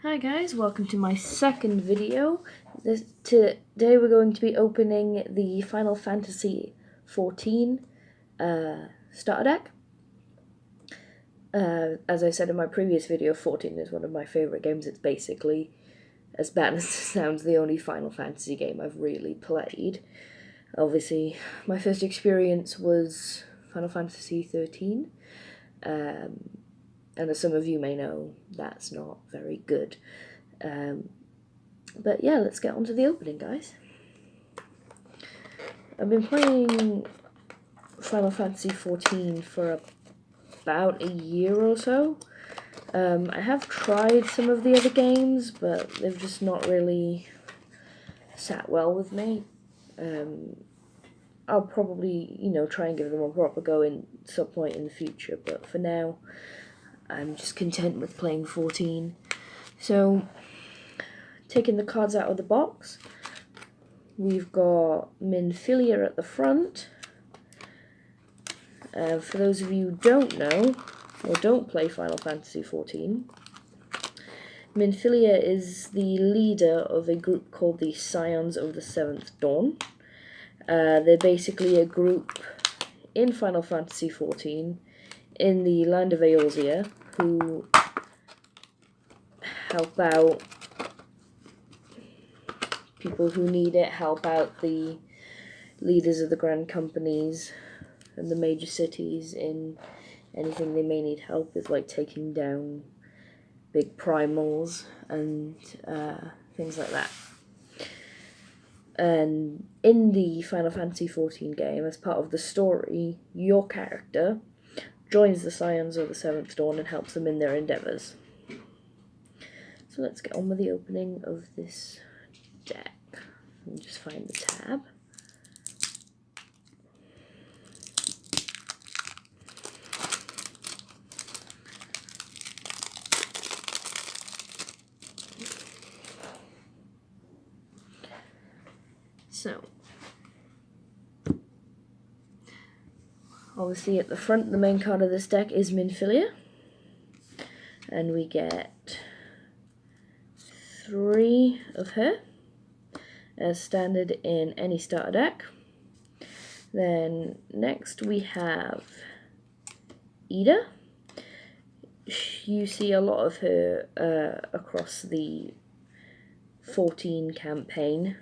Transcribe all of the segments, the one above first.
Hi guys, welcome to my second video. Today we're going to be opening the Final Fantasy XIV starter deck. As I said in my previous video, 14 is one of my favourite games. It's basically, as bad as it sounds, the only Final Fantasy game I've really played. Obviously, my first experience was Final Fantasy XIII. And as some of you may know, that's not very good. But yeah, let's get on to the opening, guys. I've been playing Final Fantasy XIV for about a year or so. I have tried some of the other games, but they've just not really sat well with me. I'll probably, try and give them a proper go in some point in the future, but for now, I'm just content with playing 14. So, taking the cards out of the box, we've got Minfilia at the front. For those of you who don't know, or don't play Final Fantasy XIV, Minfilia is the leader of a group called the Scions of the Seventh Dawn. They're basically a group in Final Fantasy XIV in the land of Eorzea who help out people who need it, help out the leaders of the grand companies and the major cities in anything they may need help with, like taking down big primals and things like that. And in the Final Fantasy XIV game, as part of the story, your character joins the Scions of the Seventh Dawn and helps them in their endeavours. So let's get on with the opening of this deck. Let me just find the tab. So, obviously at the front, the main card of this deck is Minfilia. And we get 3 of her, as standard in any starter deck. Then next we have Ida. You see a lot of her across the 14 campaign.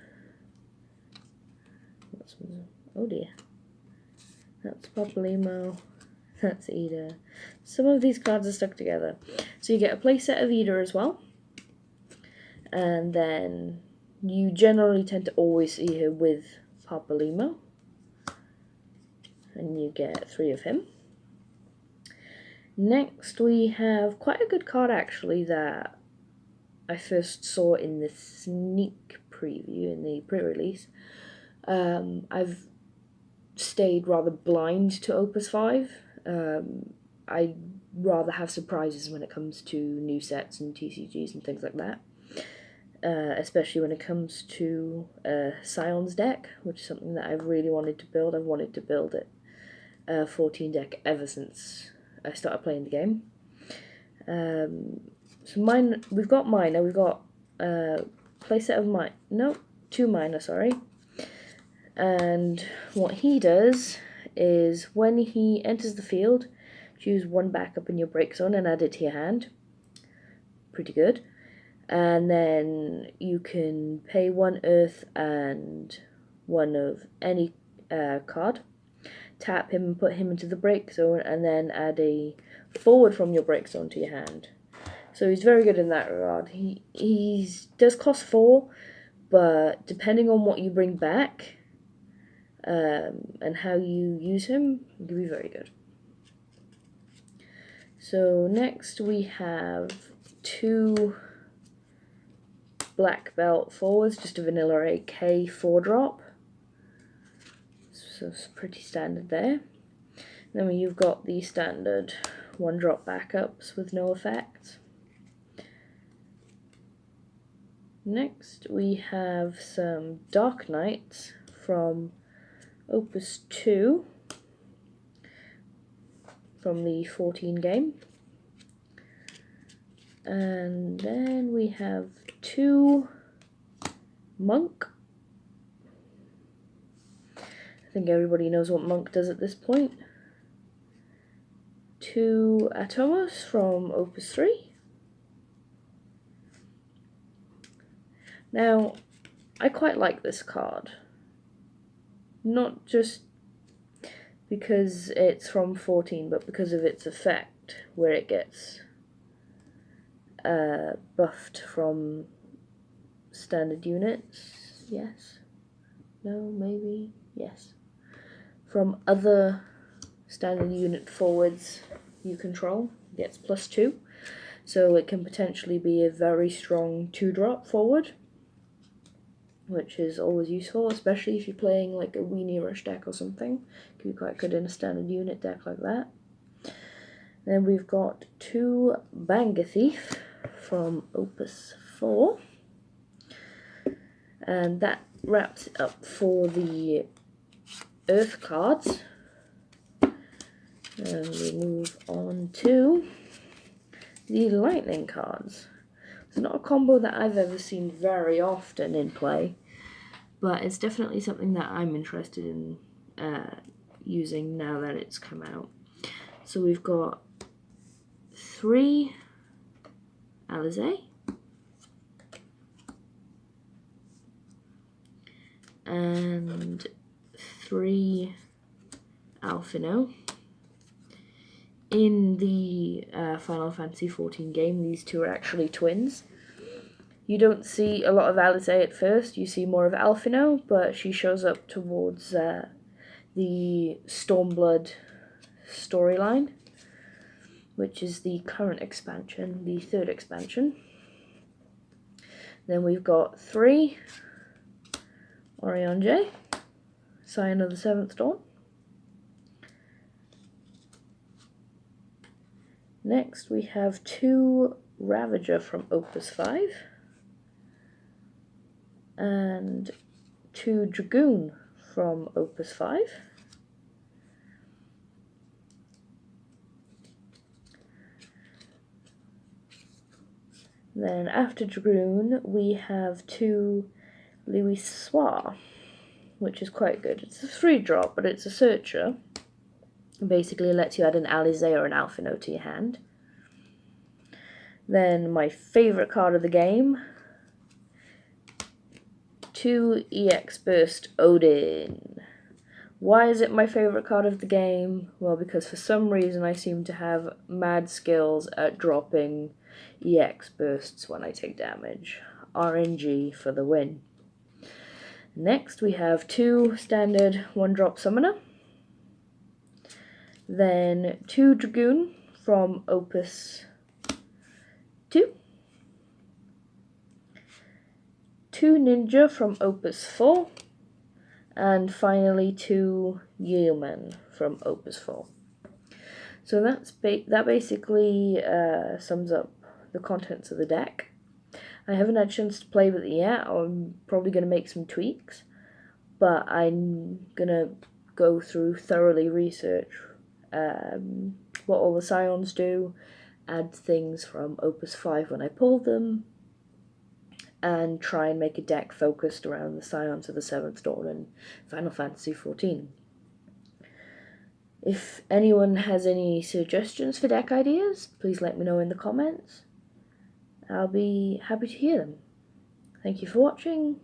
Oh dear. That's Papalymo. That's Ida. Some of these cards are stuck together. So you get a playset of Ida as well. And then you generally tend to always see her with Papalymo. And you get 3 of him. Next we have quite a good card actually that I first saw in the sneak preview, in the pre-release. I've stayed rather blind to Opus V. I rather have surprises when it comes to new sets and TCGs and things like that. Especially when it comes to Scions deck, which is something that I've really wanted to build. I've wanted to build it 14 deck ever since I started playing the game. So mine, we've got Minor, we've got playset of 2 Minor, sorry. And what he does is when he enters the field, choose 1 backup in your break zone and add it to your hand. Pretty good. And then you can pay 1 earth and 1 of any card, tap him and put him into the break zone, and then add a forward from your break zone to your hand. So he's very good in that regard. He does cost 4, but depending on what you bring back and how you use him, he can be very good. So next we have 2 black belt forwards, just a vanilla AK 4-drop. So it's pretty standard there. Then you've got the standard 1-drop backups with no effects. Next we have some Dark Knights from Opus 2 from the 14 game. And then we have 2 monk. I think everybody knows what monk does at this point. 2 atomos from Opus 3. Now, I quite like this card. Not just because it's from 14, but because of its effect, where it gets buffed from standard units. Yes? No? Maybe? Yes. From other standard unit forwards you control, it gets +2. So it can potentially be a very strong 2-drop forward, which is always useful, especially if you're playing like a Weenie Rush deck or something. It can be quite good in a standard unit deck like that. Then we've got 2 Banger Thief from Opus 4. And that wraps it up for the Earth cards. And we move on to the Lightning cards. It's not a combo that I've ever seen very often in play, but it's definitely something that I'm interested in using now that it's come out. So we've got 3 Alizé and 3 Alphino. In the Final Fantasy XIV game, these 2 are actually twins. You don't see a lot of Alizé at first, you see more of Alphino, but she shows up towards the Stormblood storyline, which is the current expansion, the 3rd expansion. Then we've got 3 Oriange, Scion of the 7th Dawn. Next we have 2 Ravager from Opus 5 and 2 Dragoon from Opus 5. Then after Dragoon we have 2 Louis Soir, which is quite good. It's a 3-drop, but it's a searcher. Basically lets you add an Alizé or an Alphino to your hand. Then my favourite card of the game, 2 EX Burst Odin. Why is it my favourite card of the game? Well, because for some reason I seem to have mad skills at dropping EX Bursts when I take damage. RNG for the win. Next we have 2 standard 1-drop Summoner. Then 2 Dragoon from Opus 2. 2 Ninja from Opus 4. And finally 2 Yeoman from Opus 4. So that basically sums up the contents of the deck. I haven't had a chance to play with it yet. I'm probably going to make some tweaks, but I'm going to go through, thoroughly research what all the scions do, add things from Opus 5 when I pull them, and try and make a deck focused around the Scions of the 7th Dawn and Final Fantasy XIV. If anyone has any suggestions for deck ideas, please let me know in the comments. I'll be happy to hear them. Thank you for watching.